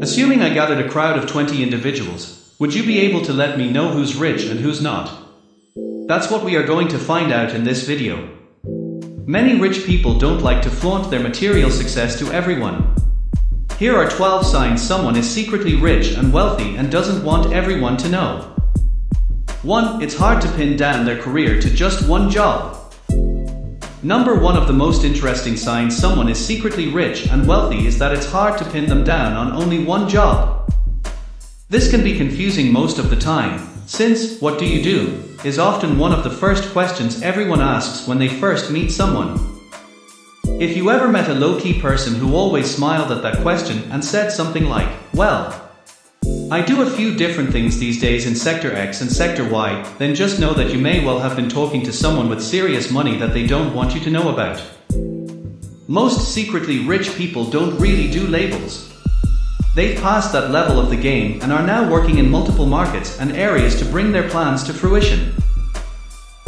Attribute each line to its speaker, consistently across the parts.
Speaker 1: Assuming I gathered a crowd of 20 individuals, would you be able to let me know who's rich and who's not? That's what we are going to find out in this video. Many rich people don't like to flaunt their material success to everyone. Here are 12 signs someone is secretly rich and wealthy and doesn't want everyone to know. 1. It's hard to pin down their career to just one job. One of the most interesting signs someone is secretly rich and wealthy is that it's hard to pin them down on only one job. This can be confusing most of the time, since "what do you do?" is often one of the first questions everyone asks when they first meet someone. If you ever met a low-key person who always smiled at that question and said something like, "Well, I do a few different things these days in Sector X and Sector Y," then just know that you may well have been talking to someone with serious money that they don't want you to know about. Most secretly rich people don't really do labels. They've passed that level of the game and are now working in multiple markets and areas to bring their plans to fruition.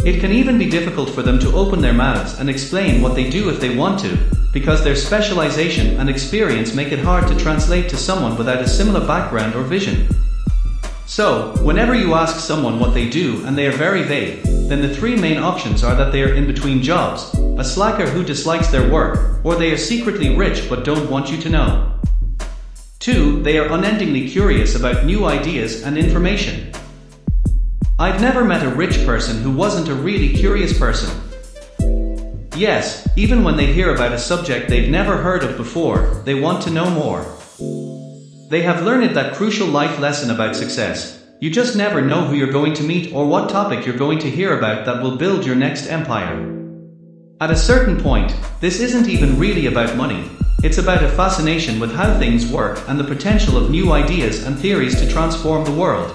Speaker 1: It can even be difficult for them to open their mouths and explain what they do if they want to, because their specialization and experience make it hard to translate to someone without a similar background or vision. So, whenever you ask someone what they do and they are very vague, then the three main options are that they are in between jobs, a slacker who dislikes their work, or they are secretly rich but don't want you to know. 2. They are unendingly curious about new ideas and information. I've never met a rich person who wasn't a really curious person. Yes, even when they hear about a subject they've never heard of before, they want to know more. They have learned that crucial life lesson about success: you just never know who you're going to meet or what topic you're going to hear about that will build your next empire. At a certain point, this isn't even really about money. It's about a fascination with how things work and the potential of new ideas and theories to transform the world.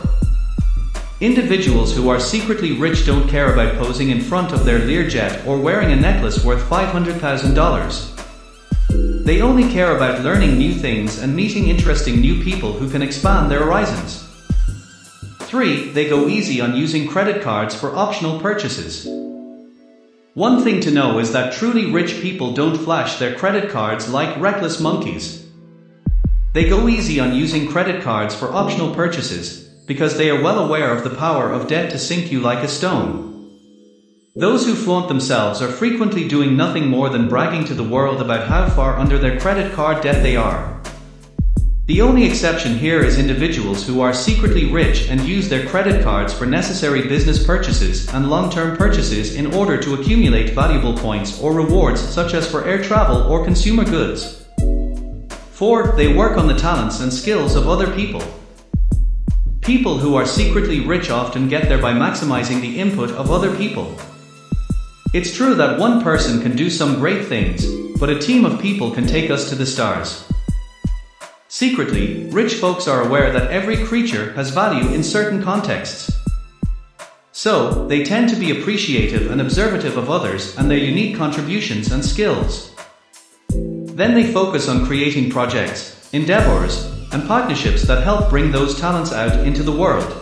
Speaker 1: Individuals who are secretly rich don't care about posing in front of their Learjet or wearing a necklace worth $500,000. They only care about learning new things and meeting interesting new people who can expand their horizons. 3. They go easy on using credit cards for optional purchases. One thing to know is that truly rich people don't flash their credit cards like reckless monkeys. They go easy on using credit cards for optional purchases, because they are well aware of the power of debt to sink you like a stone. Those who flaunt themselves are frequently doing nothing more than bragging to the world about how far under their credit card debt they are. The only exception here is individuals who are secretly rich and use their credit cards for necessary business purchases and long-term purchases in order to accumulate valuable points or rewards, such as for air travel or consumer goods. 4. They work on the talents and skills of other people. People who are secretly rich often get there by maximizing the input of other people. It's true that one person can do some great things, but a team of people can take us to the stars. Secretly, rich folks are aware that every creature has value in certain contexts. So, they tend to be appreciative and observative of others and their unique contributions and skills. Then they focus on creating projects, endeavors, and partnerships that help bring those talents out into the world.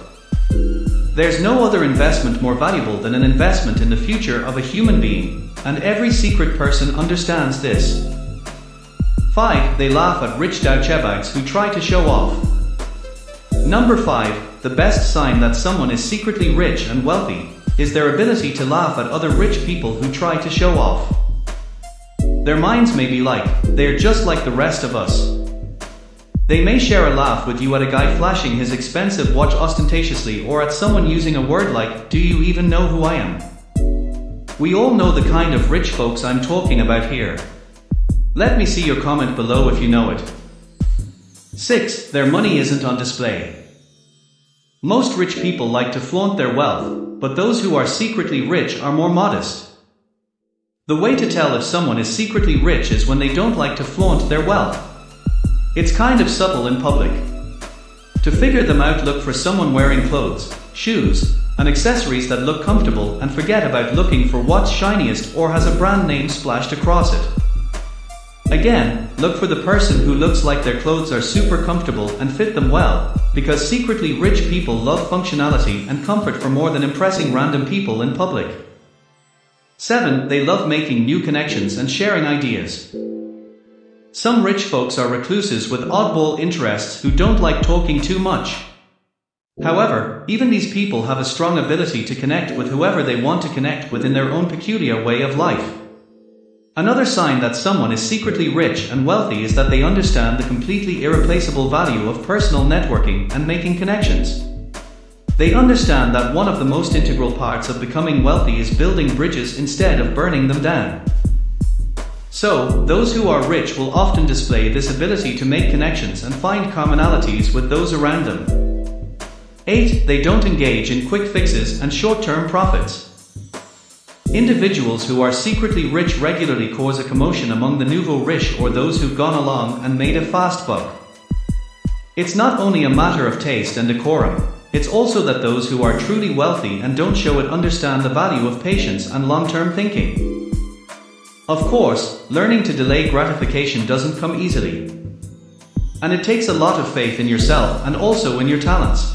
Speaker 1: There's no other investment more valuable than an investment in the future of a human being, and every secret person understands this. 5. They laugh at rich douchebags who try to show off. 5. The best sign that someone is secretly rich and wealthy is their ability to laugh at other rich people who try to show off. Their minds may be like, they're just like the rest of us. They may share a laugh with you at a guy flashing his expensive watch ostentatiously, or at someone using a word like, "Do you even know who I am?" We all know the kind of rich folks I'm talking about here. Let me see your comment below if you know it. 6. Their money isn't on display. Most rich people like to flaunt their wealth, but those who are secretly rich are more modest. The way to tell if someone is secretly rich is when they don't like to flaunt their wealth. It's kind of subtle in public. To figure them out, look for someone wearing clothes, shoes, and accessories that look comfortable, and forget about looking for what's shiniest or has a brand name splashed across it. Again, look for the person who looks like their clothes are super comfortable and fit them well, because secretly rich people love functionality and comfort for more than impressing random people in public. 7. They love making new connections and sharing ideas. Some rich folks are recluses with oddball interests who don't like talking too much. However, even these people have a strong ability to connect with whoever they want to connect with in their own peculiar way of life. Another sign that someone is secretly rich and wealthy is that they understand the completely irreplaceable value of personal networking and making connections. They understand that one of the most integral parts of becoming wealthy is building bridges instead of burning them down. So, those who are rich will often display this ability to make connections and find commonalities with those around them. 8. They don't engage in quick fixes and short-term profits. Individuals who are secretly rich regularly cause a commotion among the nouveau riche or those who've gone along and made a fast buck. It's not only a matter of taste and decorum, it's also that those who are truly wealthy and don't show it understand the value of patience and long-term thinking. Of course, learning to delay gratification doesn't come easily. And it takes a lot of faith in yourself and also in your talents.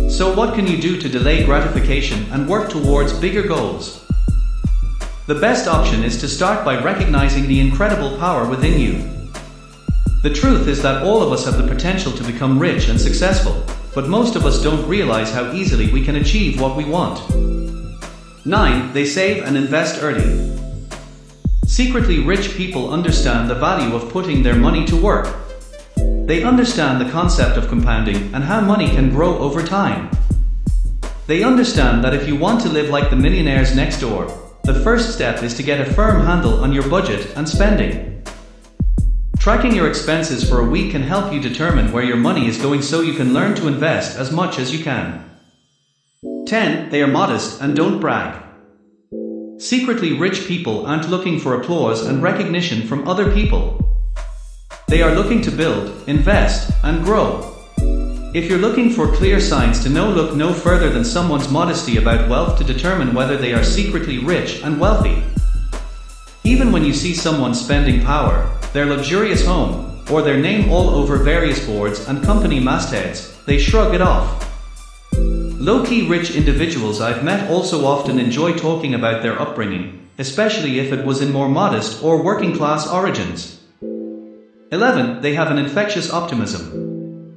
Speaker 1: So what can you do to delay gratification and work towards bigger goals? The best option is to start by recognizing the incredible power within you. The truth is that all of us have the potential to become rich and successful, but most of us don't realize how easily we can achieve what we want. 9. They save and invest early. Secretly rich people understand the value of putting their money to work. They understand the concept of compounding and how money can grow over time. They understand that if you want to live like the millionaires next door, the first step is to get a firm handle on your budget and spending. Tracking your expenses for a week can help you determine where your money is going so you can learn to invest as much as you can. 10. They are modest and don't brag. Secretly rich people aren't looking for applause and recognition from other people. They are looking to build, invest, and grow. If you're looking for clear signs to look no further than someone's modesty about wealth to determine whether they are secretly rich and wealthy. Even when you see someone spending power, their luxurious home, or their name all over various boards and company mastheads, they shrug it off. Low-key rich individuals I've met also often enjoy talking about their upbringing, especially if it was in more modest or working-class origins. 11. They have an infectious optimism.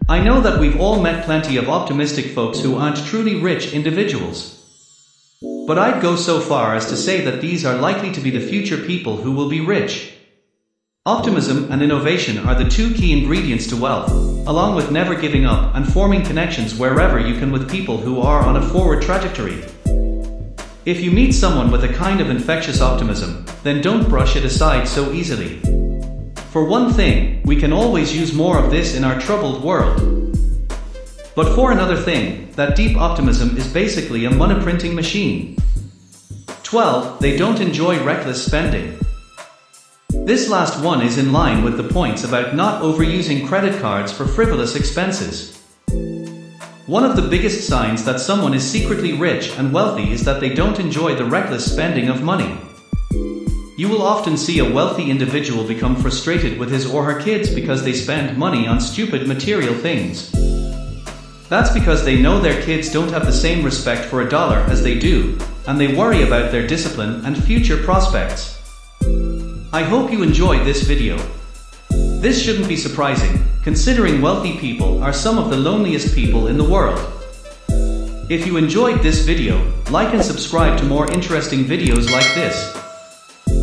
Speaker 1: I know that we've all met plenty of optimistic folks who aren't truly rich individuals. But I'd go so far as to say that these are likely to be the future people who will be rich. Optimism and innovation are the two key ingredients to wealth, along with never giving up and forming connections wherever you can with people who are on a forward trajectory. If you meet someone with a kind of infectious optimism, then don't brush it aside so easily. For one thing, we can always use more of this in our troubled world. But for another thing, that deep optimism is basically a money printing machine. 12. They don't enjoy reckless spending. This last one is in line with the points about not overusing credit cards for frivolous expenses. One of the biggest signs that someone is secretly rich and wealthy is that they don't enjoy the reckless spending of money. You will often see a wealthy individual become frustrated with his or her kids because they spend money on stupid material things. That's because they know their kids don't have the same respect for a dollar as they do, and they worry about their discipline and future prospects. I hope you enjoyed this video. This shouldn't be surprising, considering wealthy people are some of the loneliest people in the world. If you enjoyed this video, like and subscribe to more interesting videos like this.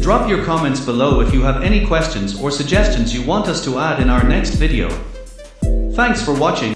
Speaker 1: Drop your comments below if you have any questions or suggestions you want us to add in our next video. Thanks for watching.